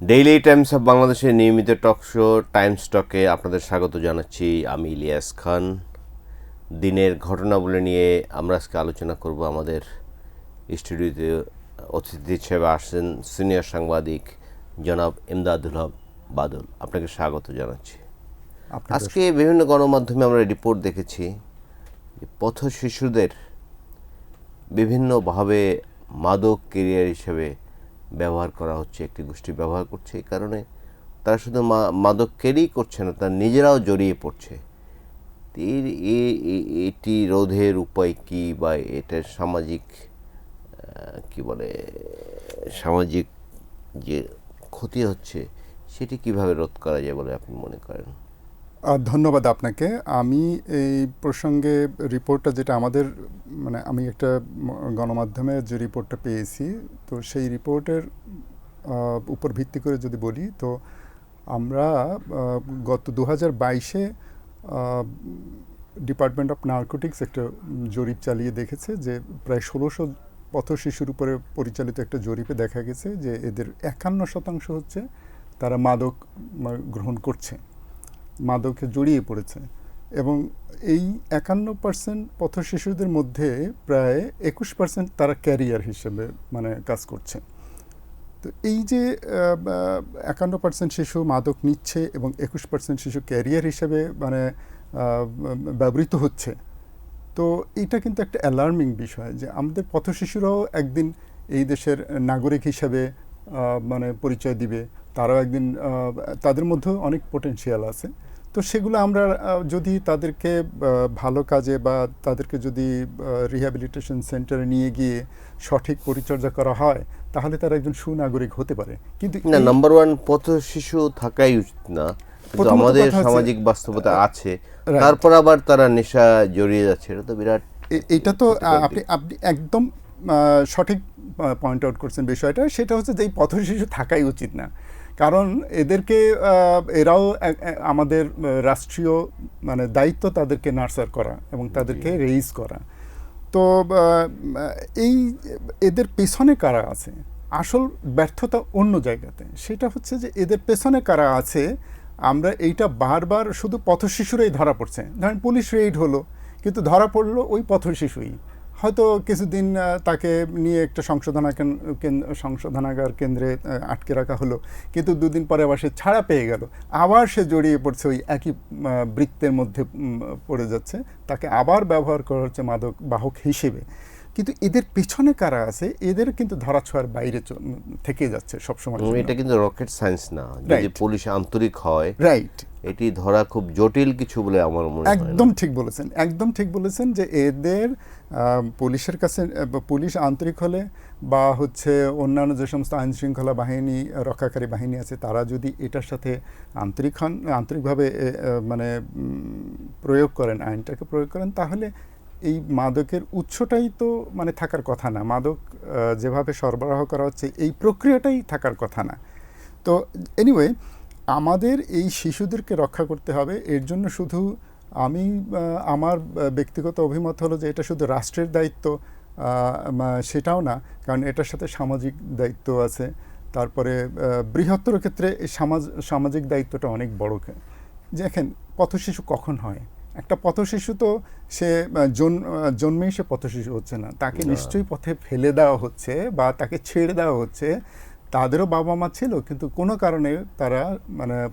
Daily Times of বাংলাদেশের নিয়মিত talk show Times টকে আপনাদের স্বাগত জানাচ্ছি। আমি ইলিয়াস খান। দিনের ঘটনাবলী নিয়ে আমরা আজকে আলোচনা করব। আমাদের স্টুডিওতে অতিথি হিসেবে আসছেন সিনিয়র সাংবাদিক জনাব ইমদাদুল হক বাদল। আপনাকে স্বাগত জানাচ্ছি। আজকে বিভিন্ন গণমাধ্যমে আমরা রিপোর্ট দেখেছি যে পথ শিশুদের বিভিন্নভাবে মাদক কেরিয়ার হিসেবে ব্যবহার করা হচ্ছে, একটি গোষ্ঠী ব্যবহার করছে। এই কারণে তারা শুধু মাদক ক্যারি করছে না, তারা নিজেরাও জড়িয়ে পড়ছে। এটি রোধের উপায় কি, বা এটার সামাজিক কি বলে সামাজিক যে ক্ষতি হচ্ছে সেটি কিভাবে রোধ করা যায় বলে আপনি মনে করেন? ধন্যবাদ আপনাকে। আমি এই প্রসঙ্গে রিপোর্টটা যেটা আমাদের আমি একটা গণমাধ্যমে যে রিপোর্টটা পেয়েছি, তো সেই রিপোর্টের উপর ভিত্তি করে যদি বলি, তো আমরা গত 2022-এ ডিপার্টমেন্ট অফ নার্কোটিক্স একটা জরিপ চালিয়ে দেখেছে যে প্রায় 1600 পথ শিশুর উপরে পরিচালিত একটা জরিপে দেখা গেছে যে এদের 51% হচ্ছে তারা মাদক গ্রহণ করছে, মাদকে জড়িয়ে পড়েছে। এবং এই 51% পথ শিশুদের মধ্যে প্রায় 21% তারা ক্যারিয়ার হিসেবে কাজ করছে। তো এই যে 51% শিশু মাদক নিচ্ছে এবং 21% শিশু ক্যারিয়ার হিসেবে ব্যবহৃত হচ্ছে, তো এটা কিন্তু একটা অ্যালার্মিং বিষয় যে আমাদের পথ শিশুরাও একদিন এই দেশের নাগরিক হিসেবে পরিচয় দিবে। তারাও একদিন, তাদের মধ্যেও অনেক পোটেনশিয়াল আছে। তো সেগুলো আমরা যদি তাদেরকে ভালো কাজে বা তাদেরকে যদি রিহ্যাবিলিটেশন সেন্টারে নিয়ে গিয়ে সঠিক পরিচর্যা করা হয়, তাহলে তারা একজন সুনাগরিক হতে পারে। কিন্তু না, নাম্বার ওয়ান, পথ শিশু থাকাই উচিত না, কিন্তু আমাদের সামাজিক বাস্তবতা আছে, তারপর আবার তারা নেশা জড়িয়ে যাচ্ছে। এটা তো বিরাট, এটা তো আপনি একদম সঠিক পয়েন্ট আউট করছেন বিষয়টা। সেটা হচ্ছে যে এই পথ শিশু থাকাই উচিত না, কারণ এদেরকে এরাও আমাদের রাষ্ট্রীয় দায়িত্ব তাদেরকে নার্সার করা এবং তাদেরকে রেইজ করা। তো এই এদের পেছনে কারা আছে, আসল ব্যর্থতা অন্য জায়গাতে। সেটা হচ্ছে যে এদের পেছনে কারা আছে, আমরা এইটা বারবার শুধু পথ শিশুরাই ধরা পড়ছে। ধরেন পুলিশ রেইড হলো, কিন্তু ধরা পড়লো ওই পথ শিশুই। হয়তো কিছুদিন তাকে নিয়ে একটা সংশোধনাগার কেন্দ্রে আটকে রাখা হলো, কিন্তু দুদিন পরে আবার সে ছাড়া পেয়ে গেল, আবার সে জড়িয়ে পড়ছে ওই একই বৃত্তের মধ্যে পড়ে যাচ্ছে, তাকে আবার ব্যবহার করা হচ্ছে মাদক বাহক হিসেবে। কিন্তু এদের পেছনে কারা আছে, এদের কিন্তু ধরাছোঁয়ার বাইরে থেকে যাচ্ছে সবসময়। এটা কিন্তু রকেট সায়েন্স না। যদি পুলিশ আন্তরিক হয়, রাইট, এটি ধরা খুব জটিল কিছু বলে আমার মনে হয়। একদম ঠিক বলেছেন, একদম ঠিক বলেছেন যে এদের পুলিশের কাছে, পুলিশ আন্তরিক হলে বা অন্যান্য যে সমস্ত আইন শৃঙ্খলা বাহিনী, রক্ষাকারী বাহিনী আছে, তারা যদি এটার সাথে আন্তরিকভাবে প্রয়োগ করেন, আইনটাকে প্রয়োগ করেন, তাহলে এই মাদকের উৎসটাই তো থাকার কথা না। মাদক যেভাবে সরবরাহ করা হচ্ছে, এই প্রক্রিয়াটাই থাকার কথা না। তো এনিওয়ে, আমাদের এই শিশুদেরকে রক্ষা করতে হবে। এর জন্য শুধু আমার ব্যক্তিগত অভিমত হলো যে এটা শুধু রাষ্ট্রের দায়িত্ব সেটাও না, কারণ এটার সাথে সামাজিক দায়িত্ব আছে। তারপরে বৃহত্তর ক্ষেত্রে এই সামাজিক দায়িত্বটা অনেক বড়। দেখেন, পথশিশু কখন হয়? একটা পথশিশু তো সে জন্মেই সে পথশিশু হচ্ছে না, তাকে নিশ্চয়ই পথে ফেলে দেওয়া হচ্ছে বা তাকে ছেড়ে দেওয়া হচ্ছে। তাদেরও বাবা মা ছিল, কিন্তু কোনো কারণে তারা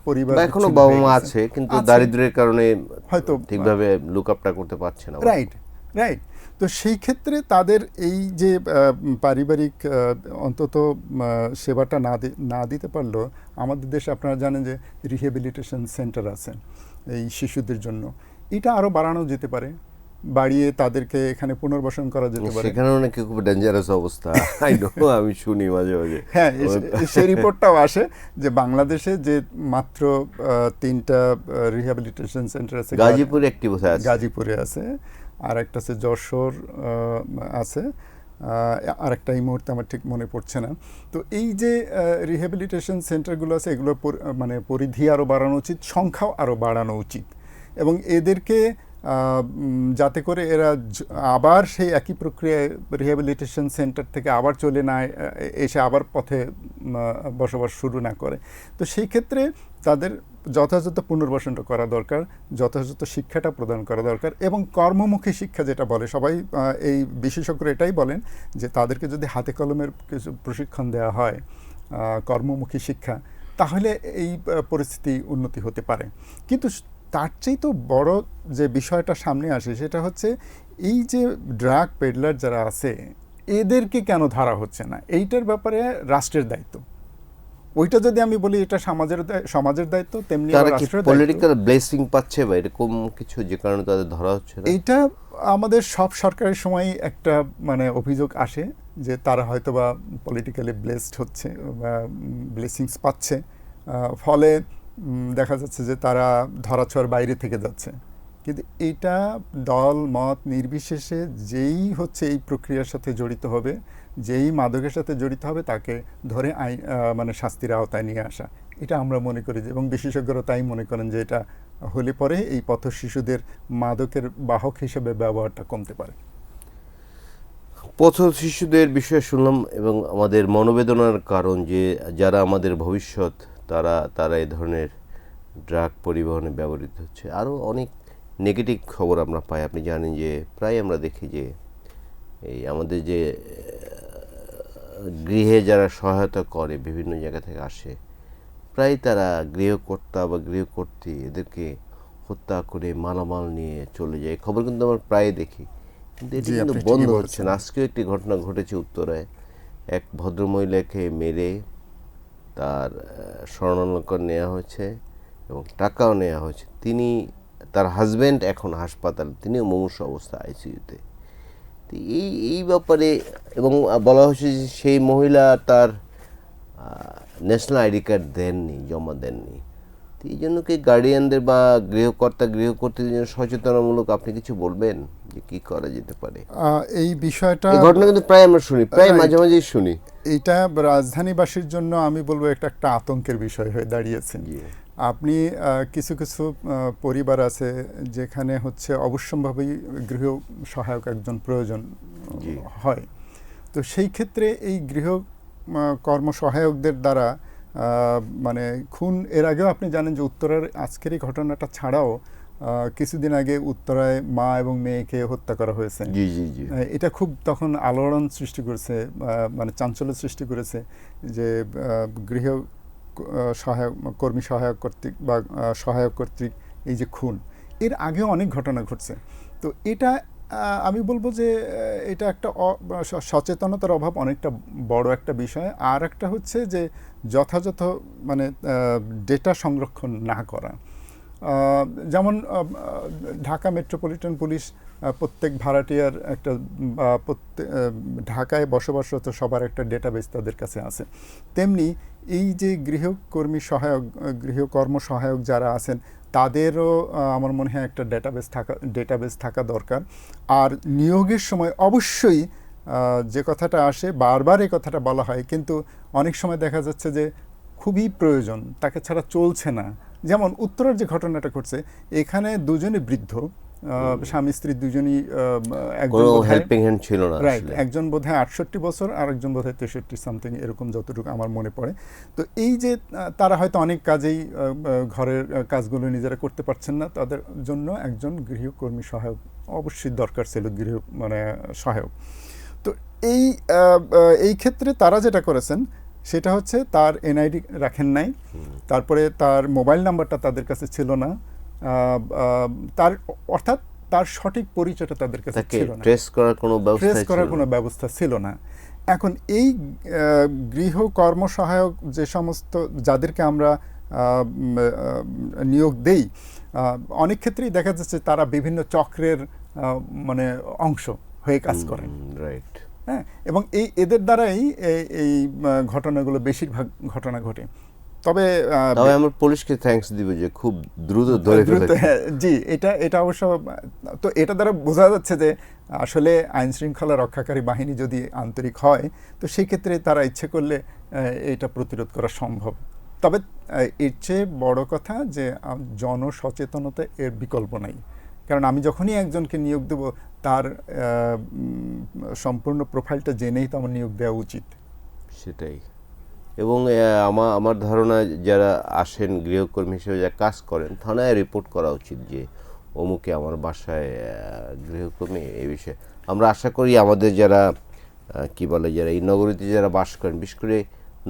পরিবার, এখনো বাবা মা আছে, কিন্তু দারিদ্র্যের কারণে হয়তো ঠিকভাবে লুক আপটা করতে পারছে না। Right, right. তো সেই ক্ষেত্রে তাদের এই যে পারিবারিক অন্তত সেবাটা না দিতে পারলো, আমাদের দেশে আপনারা জানেন যে রিহ্যাবিলিটেশন সেন্টার আছে এই শিশুদের জন্য। এটা আরও বাড়ানো যেতে পারে, বাড়িয়ে তাদেরকে এখানে পুনর্বাসন করা যেতে পারে। সেখানেও নাকি খুব ডেঞ্জারাস অবস্থা, আমি শুনি মাঝে মাঝে। হ্যাঁ, সেই রিপোর্টটাও আসে যে বাংলাদেশে যে মাত্র 3টা রিহ্যাবিলিটেশন সেন্টার আছে, গাজীপুরে একটি বোধহয় আছে, গাজীপুরে আছে, আর একটা আছে যশোর আছে, আর একটা এই মুহূর্তে আমার ঠিক মনে পড়ছে না। তো এই যে রিহ্যাবিলিটেশন সেন্টারগুলো আছে, এগুলোর পরিধি আরও বাড়ানো উচিত, সংখ্যাও আরও বাড়ানো উচিত, এবং এদেরকে যাতে করে এরা আবার সেই একই প্রক্রিয়ায় রিহ্যাবিলিটেশন সেন্টার থেকে আবার চলে না এসে আবার পথে বসবাস শুরু না করে। তো সেই ক্ষেত্রে তাদের যথাযথ পুনর্বাসনটা করা দরকার, যথাযথ শিক্ষাটা প্রদান করা দরকার, এবং কর্মমুখী শিক্ষা যেটা বলে সবাই, এই বিশেষজ্ঞরা এটাই বলেন যে তাদেরকে যদি হাতে কলমের কিছু প্রশিক্ষণ দেওয়া হয়, কর্মমুখী শিক্ষা, তাহলে এই পরিস্থিতি উন্নতি হতে পারে। কিন্তু তার চেয়ে তো বড় যে বিষয়টা সামনে আসে সেটা হচ্ছে এই যে ড্রাগ পেডলার যারা আছে এদেরকে কেন ধরা হচ্ছে না, এইটার ব্যাপারে রাষ্ট্রের দায়িত্ব। ওইটা যদি আমি বলি এটা সমাজের দায়িত্ব, তেমনি রাষ্ট্রের দায়িত্ব। পলিটিক্যাল ব্লেসিং পাচ্ছে বা এরকম কিছু যে কারণে তাদের ধরা হচ্ছে না, এইটা আমাদের সব সরকারের সময় একটা মানে অভিযোগ আসে যে তারা হয়তো বা পলিটিক্যালি ব্লেসড হচ্ছে বা ব্লেসিংস পাচ্ছে, ফলে দেখা যাচ্ছে যে তারা ধরাছোঁয়ার বাইরে থেকে যাচ্ছে। কিন্তু এটা দল মত নির্বিশেষে যেই হচ্ছে এই প্রক্রিয়ার সাথে জড়িত হবে, যেই মাদকের সাথে জড়িত হবে, তাকে ধরে মানে শাস্তির আওতায় নিয়ে আসা, এটা আমরা মনে করি এবং বিশেষজ্ঞরা তাই মনে করেন যে এটা হলে পরে এই পথ শিশুদের মাদকের বাহক হিসেবে ব্যবহারটা কমতে পারে। পথ শিশুদের বিষয়ে শুনলাম এবং আমাদের মনোবেদনার কারণ যে যারা আমাদের ভবিষ্যৎ তারা এই ধরনের ড্রাগ পরিবহনে ব্যবহৃত হচ্ছে। আরও অনেক নেগেটিভ খবর আমরা পাই। আপনি জানেন যে প্রায় আমরা দেখি যে এই আমাদের যে গৃহে যারা সহায়তা করে বিভিন্ন জায়গা থেকে আসে, প্রায় তারা গৃহকর্তা বা গৃহকর্ত্রী এদেরকে হত্যা করে মালামাল নিয়ে চলে যায়। খবর কিন্তু আমরা প্রায় দেখি, কিন্তু এটি কিন্তু বন্ধ হচ্ছে না। আজকেও একটি ঘটনা ঘটেছে উত্তরায়, এক ভদ্রমহিলাকে মেরে তার স্বর্ণালঙ্কার নেওয়া হয়েছে এবং টাকাও নেওয়া হয়েছে। তার হাজব্যান্ড এখন হাসপাতাল, তিনিও মুমূর্ষু অবস্থা আইসিইউতে। তো এই ব্যাপারে এবং বলা হয়েছে যে সেই মহিলা তার ন্যাশনাল আইডি কার্ড জমা দেননি। তো এই জন্য কি গার্ডিয়ানদের বা গৃহকর্ত্রীদের জন্য সচেতনামূলক আপনি কিছু বলবেন যে কি করা যেতে পারে? এই বিষয়টা, এই ঘটনা কিন্তু প্রায় আমরা শুনি, প্রায় মাঝে মাঝেই শুনি। এইটা রাজধানীবাসীর জন্য আমি বলবো একটা আতঙ্কের বিষয় হয়ে দাঁড়িয়েছে। আপনি কিছু কিছু পরিবার আছে যেখানে হচ্ছে অবশ্যম্ভাবী গৃহ সহায়ক একজন প্রয়োজন হয়। তো সেই ক্ষেত্রে এই গৃহ কর্ম সহায়কদের দ্বারা মানে খুন, এর আগেও আপনি জানেন যে উত্তরার আজকের এই ঘটনাটা ছাড়াও কিছুদিন আগে উত্তরায় মা এবং মেয়েকে হত্যা করা হয়েছে। এটা খুব তখন আলোড়ন সৃষ্টি করেছে, মানে চাঞ্চল্য সৃষ্টি করেছে যে গৃহ কর্মী সহায়ক কর্তৃক বা সহায়ক কর্তৃক এই যে খুন, এর আগেও অনেক ঘটনা ঘটছে। তো এটা আমি বলবো যে এটা একটা সচেতনতার অভাব, অনেকটা বড় একটা বিষয়। আর একটা হচ্ছে যে যথাযথ মানে ডেটা সংরক্ষণ না করা। যেমন ঢাকা মেট্রোপলিটন পুলিশ প্রত্যেক ভাড়াটিয়ার একটা ঢাকায় বসবাসরত সবার একটা ডেটাবেস তাদের কাছে আছে। তেমনি এই যে গৃহকর্ম সহায়ক যারা আছেন তাদেরও আমার মনে হয় একটা ডেটাবেস থাকা দরকার। আর নিয়োগের সময় অবশ্যই যে কথাটা আসে, বারবার এই কথাটা বলা হয়, কিন্তু অনেক সময় দেখা যাচ্ছে যে খুবই প্রয়োজন, তাকে ছাড়া চলছে না। যেমন উত্তরার যে ঘটনাটা ঘটছে, এখানে দুজনই বৃদ্ধ, স্বামী স্ত্রী দুজনই, একজন বোধহয় 68 বছর আর একজন বোধহয় 63 সামথিং এরকম, যতটুকু আমার মনে পড়ে। তো এই যে তারা হয়তো অনেক কাজেই ঘরের কাজগুলো নিজেরা করতে পারছেন না, তাদের জন্য একজন গৃহকর্মী সহায়ক অবশ্যই দরকার ছিল, মানে সহায়ক। তো এই ক্ষেত্রে তারা যেটা করেছেন সেটা হচ্ছে তার এনআইডি রাখেন নাই, তারপরে তার মোবাইল নাম্বারটা তাদের কাছে ছিল না, অর্থাৎ তার সঠিক পরিচয়টা তাদের কাছে ছিল না, ট্রেস করার কোনো ব্যবস্থা ছিল না। এখন এই গৃহ কর্ম সহায়ক যে সমস্ত যাদেরকে আমরা নিয়োগ দেই, অনেক ক্ষেত্রেই দেখা যাচ্ছে তারা বিভিন্ন চক্রের মানে অংশ হয়ে কাজ করেন। রাইট। হ্যাঁ, এবং এদের দ্বারাই এই ঘটনাগুলো বেশিরভাগ ঘটনা ঘটে। তবে আমরা পুলিশকে থ্যাঙ্কস দিব যে খুব দ্রুত ধরে ফেলেছে। জি, এটা অবশ্য, তো এটা দ্বারা বোঝা যাচ্ছে যে আসলে আইন শৃঙ্খলা রক্ষাকারী বাহিনী যদি আন্তরিক হয় তো সেই ক্ষেত্রে তারা ইচ্ছে করলে এটা প্রতিরোধ করা সম্ভব। তবে এর চেয়ে বড় কথা যে জনসচেতনতা, এর বিকল্প নাই। কারণ আমি যখনই একজনকে নিয়োগ দেব তার সম্পূর্ণ প্রোফাইলটা জেনেই তো আমার নিয়োগ দেওয়া উচিত। সেটাই। এবং আমার ধারণা যারা আসেন গৃহকর্মী হিসেবে যারা কাজ করেন, থানায় রিপোর্ট করা উচিত যে অমুকে আমার বাসায় গৃহকর্মী। এই বিষয়ে আমরা আশা করি আমাদের যারা কি বলে, যারা এই নগরীতে যারা বাস করেন, বিশেষ করে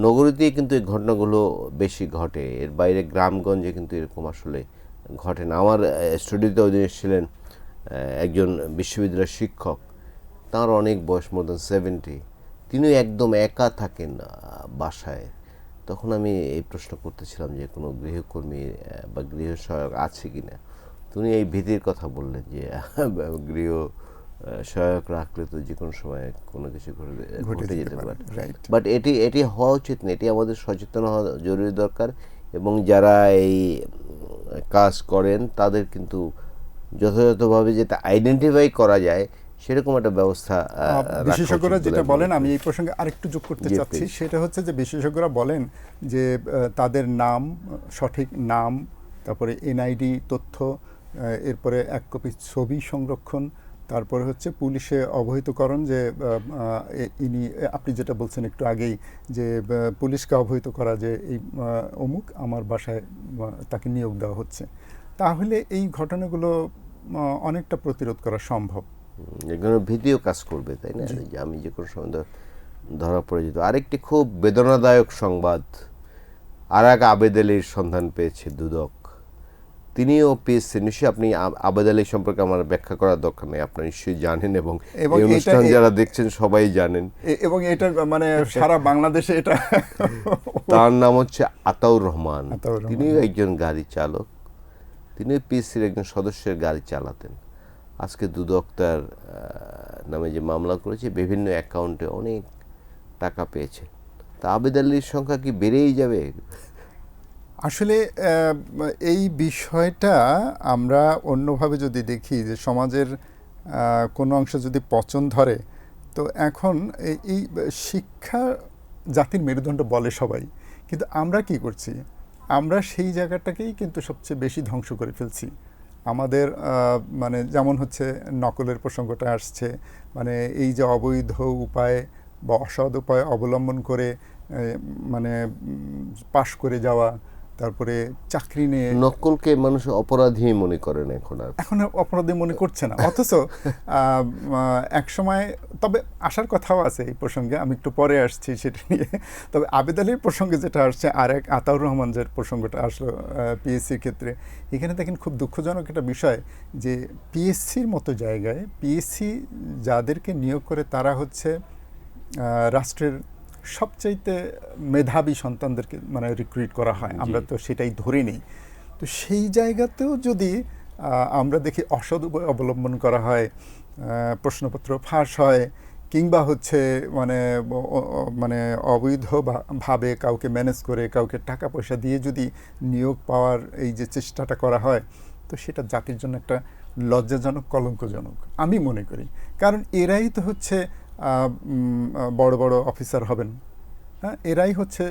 নগরীতেই কিন্তু এই ঘটনাগুলো বেশি ঘটে, এর বাইরে গ্রামগঞ্জে কিন্তু এরকম আসলে ঘটে না। আমার স্টুডিওতে ওই দিন এসেছিলেন একজন বিশ্ববিদ্যালয়ের শিক্ষক, তার অনেক বয়স, মোর দ্যান 70, তিনি একদম একা থাকেন বাসায়। তখন আমি এই প্রশ্ন করতেছিলাম যে কোনো গৃহকর্মী বা গৃহ সহায়ক আছে কি না। তিনি এই ভীতির কথা বললেন যে গৃহ সহায়ক রাখলে তো যে কোনো সময় কোনো কিছু ঘটে যেতে পারে। বাট এটি হওয়া উচিত না, এটি আমাদের সচেতন হওয়া জরুরি দরকার। এবং যারা এই কাজ করেন তাদের কিন্তু যথাযথভাবে যেটা আইডেন্টিফাই করা যায় সেরকম একটা ব্যবস্থা। বিশেষজ্ঞরা যেটা বলেন, আমি এই প্রসঙ্গে আরেকটু যোগ করতে চাচ্ছি, সেটা হচ্ছে যে বিশেষজ্ঞরা বলেন যে তাদের নাম, সঠিক নাম, তারপরে এনআইডি তথ্য, এরপরে এক কপি ছবি সংরক্ষণ, তারপরে হচ্ছে পুলিশে অবহিতকরণ, যে ইনি, আপনি যেটা বলছেন একটু আগেই, যে পুলিশকে অবহিত করা যে এই অমুক আমার বাসায় তাকে নিয়োগ দেওয়া হচ্ছে। তাহলে এই ঘটনাগুলো অনেকটা প্রতিরোধ করা সম্ভব। এগুলো ভীতিও কাজ করবে, তাই না, যে আমি যে কোনো সময় ধরা পড়ে যেত। আরেকটি খুব বেদনাদায়ক সংবাদ, আর এক আবেদ আলীর সন্ধান পেয়েছে দুদক। তিনিও পিএসসি, নিশ্চয়ই আপনি আবেদ আলী সম্পর্কে আমার ব্যাখ্যা করার দরকার নেই, আপনারা নিশ্চয়ই জানেন এবং এই অনুষ্ঠান যারা দেখছেন সবাই জানেন, এবং এটা মানে সারা বাংলাদেশে এটা। তার নাম হচ্ছে আতাউর রহমান। তিনিও একজন গাড়ি চালক, তিনি পিএসসির একজন সদস্যের গাড়ি চালাতেন। আজকে দুদক তার নামে যে মামলা করেছে, বিভিন্ন অ্যাকাউন্টে অনেক টাকা পেয়েছে। তা আবেদ আলীর সংখ্যা কি বেড়েই যাবে? আসলে এই বিষয়টা আমরা অন্যভাবে যদি দেখি, যে সমাজের কোনো অংশ যদি পচন ধরে, তো এখন এই শিক্ষা জাতির মেরুদণ্ড বলে সবাই, কিন্তু আমরা কি করছি, আমরা সেই জায়গাটাকেই কিন্তু সবচেয়ে বেশি ধ্বংস করে ফেলছি। আমাদের মানে যেমন হচ্ছে নকলের প্রসঙ্গটা আসছে, মানে এই যে অবৈধ উপায় বা অসৎ উপায় অবলম্বন করে মানে পাশ করে যাওয়া, তারপরে চাকরি নিয়ে নকলকে মানুষ অপরাধী মনে করেন এখন অপরাধী মনে করছে না, অথচ এক সময়, তবে আসার কথাও আছে এই প্রসঙ্গে, আমি একটু পরে আসছি সেটা নিয়ে। তবে আবেদ আলীর প্রসঙ্গে যেটা আসছে, আর এক আতাউর রহমান যে প্রসঙ্গটা আসলো পিএসসির ক্ষেত্রে, এখানে দেখেন খুব দুঃখজনক একটা বিষয়, যে পিএসসির মতো জায়গায় পিএসসি যাদেরকে নিয়োগ করে তারা হচ্ছে রাষ্ট্রের সবচাইতে মেধাবী সন্তানদেরকে মানে রিক্রুইট করা হয়, আমরা তো সেটাই ধরে নিই। তো সেই জায়গাতেও যদি আমরা দেখি অসৎ উপায় অবলম্বন করা হয়, প্রশ্নপত্র ফাঁস হয়, কিংবা হচ্ছে মানে মানে অবৈধভাবে কাউকে ম্যানেজ করে, কাউকে টাকা পয়সা দিয়ে যদি নিয়োগ পাওয়ার এই যে চেষ্টাটা করা হয়, তো সেটা জাতির জন্য একটা লজ্জাজনক, কলঙ্কজনক আমি মনে করি। কারণ এরাই তো হচ্ছে বড় বড় অফিসার হবেন, হ্যাঁ, এরাই হচ্ছে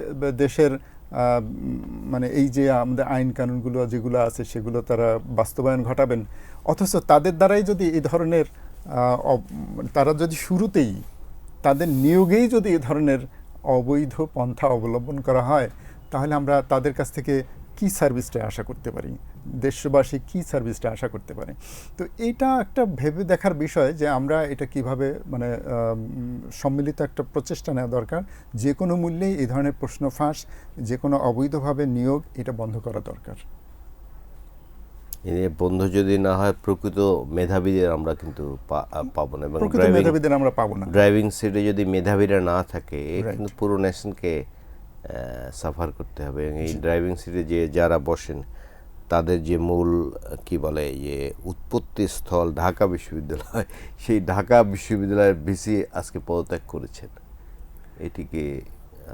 দেশের মানে এই যে আমাদের আইন কানুনগুলো যেগুলো আছে সেগুলো তারা বাস্তবায়ন ঘটাবেন। অথচ তাদের দ্বারাই যদি এই ধরনের তারা যদি শুরুতেই তাদের নিয়োগেই যদি এই ধরনের অবৈধ পন্থা অবলম্বন করা হয়, তাহলে আমরা তাদের কাছ থেকে কি সার্ভিসটা আশা করতে পারি, দেশবাসী কি সার্ভিসটা আশা করতে পারে। তো এইটা একটা ভেবে দেখার বিষয়, যে আমরা এটা কিভাবে মানে সম্মিলিত একটা প্রচেষ্টা নেওয়া দরকার। যে কোনো মূল্যেই এই ধরনের প্রশ্ন ফাঁস, যে কোনো অবৈধভাবে নিয়োগ, এটা বন্ধ করা দরকার। বন্ধ যদি না হয়, প্রকৃত মেধাবীদের আমরা কিন্তু পাবো না, এবং মেধাবীদের আমরা পাবো না। ড্রাইভিং সিটে যদি মেধাবীরা না থাকে, কিন্তু পুরো নেশনকে সাফার করতে হবে। এই ড্রাইভিং সিটে যে যারা বসেন, তাদের যে মূল কি বলে যে উৎপত্তি স্থল ঢাকা বিশ্ববিদ্যালয়, সেই ঢাকা বিশ্ববিদ্যালয়ের ভিসি আজকে পদত্যাগ করেছেন। এটিকে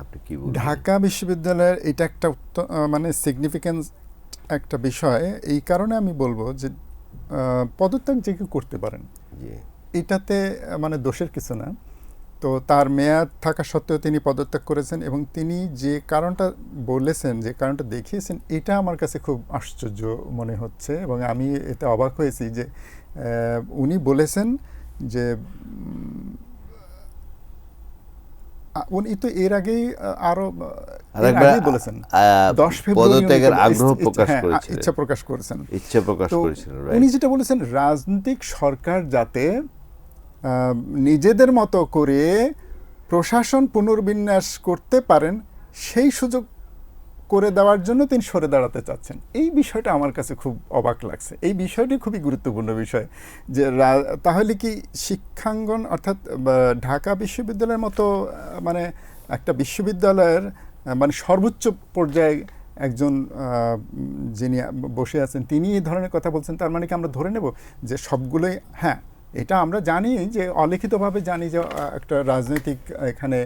আপনি কি বলবেন? ঢাকা বিশ্ববিদ্যালয়ের এটা একটা মানে সিগনিফিক্যান্স একটা বিষয়। এই কারণে আমি বলবো যে পদত্যাগ যে কেউ করতে পারেন, এটাতে মানে দোষের কিছু না। তো তার মেয়াদ থাকা সত্ত্বেও তিনি পদত্যাগ করেছেন এবং তিনি যে কারণটা বলেছেন, যে কারণটা দেখিয়েছেন, এটা আমার কাছে খুব আশ্চর্য মনে হচ্ছে এবং আমি এতে অবাক হয়েছি যে উনি বলেছেন যে উনি তো এর আগেই আরো এর আগেই বলেছেন 10 ফেব্রুয়ারি পদত্যাগের আগ্রহ প্রকাশ করেছিলেন, ইচ্ছা প্রকাশ করেছেন। ইচ্ছা প্রকাশ তো করেছিলেন, উনি রাইট। যেটা বলেছেন, রাজনৈতিক সরকার যাতে নিজেদের মতো করে প্রশাসন পুনর্বিন্যাস করতে পারেন সেই সুযোগ করে দেওয়ার জন্য তিনি সরে দাঁড়াতে চাচ্ছেন। এই বিষয়টা আমার কাছে খুব অবাক লাগছে। এই বিষয়টি খুবই গুরুত্বপূর্ণ বিষয় যে তাহলে কি শিক্ষাঙ্গন অর্থাৎ ঢাকা বিশ্ববিদ্যালয়ের মতো মানে একটা বিশ্ববিদ্যালয়ের মানে সর্বোচ্চ পর্যায়ে একজন যিনি বসে আছেন তিনি এই ধরনের কথা বলছেন, তার মানে কি আমরা ধরে নেব যে সবগুলোই, হ্যাঁ এটা আমরা জানি যে অলিখিতভাবে জানি যে একটা রাজনৈতিক এখানে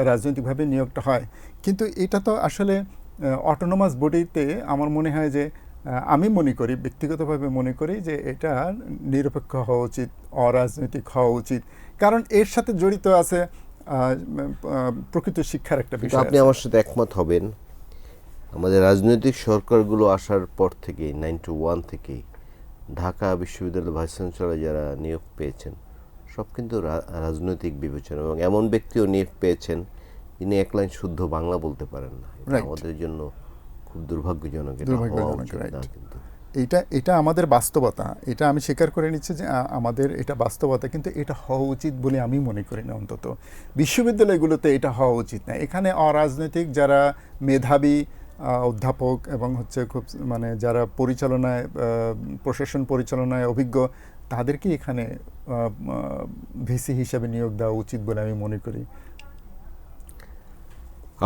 রাজনৈতিকভাবে নিয়োগটা হয়, কিন্তু এটা তো আসলে অটোনোমাস বডিতে আমার মনে হয় যে আমি মনে করি, ব্যক্তিগতভাবে মনে করি যে এটা নিরপেক্ষ হওয়া উচিত, অরাজনৈতিক হওয়া উচিত, কারণ এর সাথে জড়িত আছে প্রকৃত শিক্ষার একটা বিষয়। আপনি আমার সাথে একমত হবেন, আমাদের রাজনৈতিক সরকারগুলো আসার পর থেকে 91 থেকে ঢাকা বিশ্ববিদ্যালয়ের ভাইস চ্যান্সেলর যারা নিয়োগ পেয়েছেন সব কিন্তু রাজনৈতিক বিবেচনা, এবং এমন ব্যক্তিও নিয়োগ পেয়েছেন যিনি এক লাইন শুদ্ধ বাংলা বলতে পারেন না। আমাদের জন্য খুব দুর্ভাগ্যজনক, এটা হওয়া উচিত না। কিন্তু এটা আমাদের বাস্তবতা, এটা আমি স্বীকার করে নিচ্ছি যে আমাদের এটা বাস্তবতা, কিন্তু এটা হওয়া উচিত বলে আমি মনে করি না। অন্তত বিশ্ববিদ্যালয়গুলোতে এটা হওয়া উচিত না। এখানে অরাজনৈতিক যারা মেধাবী অধ্যাপক এবং হচ্ছে খুব মানে যারা পরিচালনায় প্রশাসন পরিচালনায় অভিজ্ঞ, তাদেরকে এখানে ভিসি হিসাবে নিয়োগ দেওয়া উচিত বলে আমি মনে করি।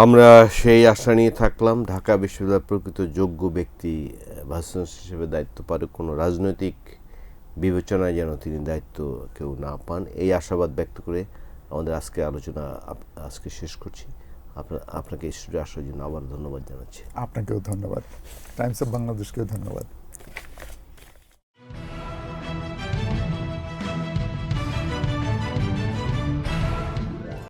আমরা সেই আশা নিয়ে থাকলাম, ঢাকা বিশ্ববিদ্যালয়ের প্রকৃত যোগ্য ব্যক্তি ভাইস চ্যান্সেলর হিসেবে দায়িত্ব পারে, কোনো রাজনৈতিক বিবেচনায় যেন তিনি দায়িত্ব কেউ না পান, এই আশাবাদ ব্যক্ত করে আমাদের আজকে আলোচনা আজকে শেষ করছি। আপনাকে স্টুডিও আসার জন্য আবার ধন্যবাদ জানাচ্ছি। আপনাকেও ধন্যবাদ, টাইমস অফ বাংলাদেশকেও ধন্যবাদ।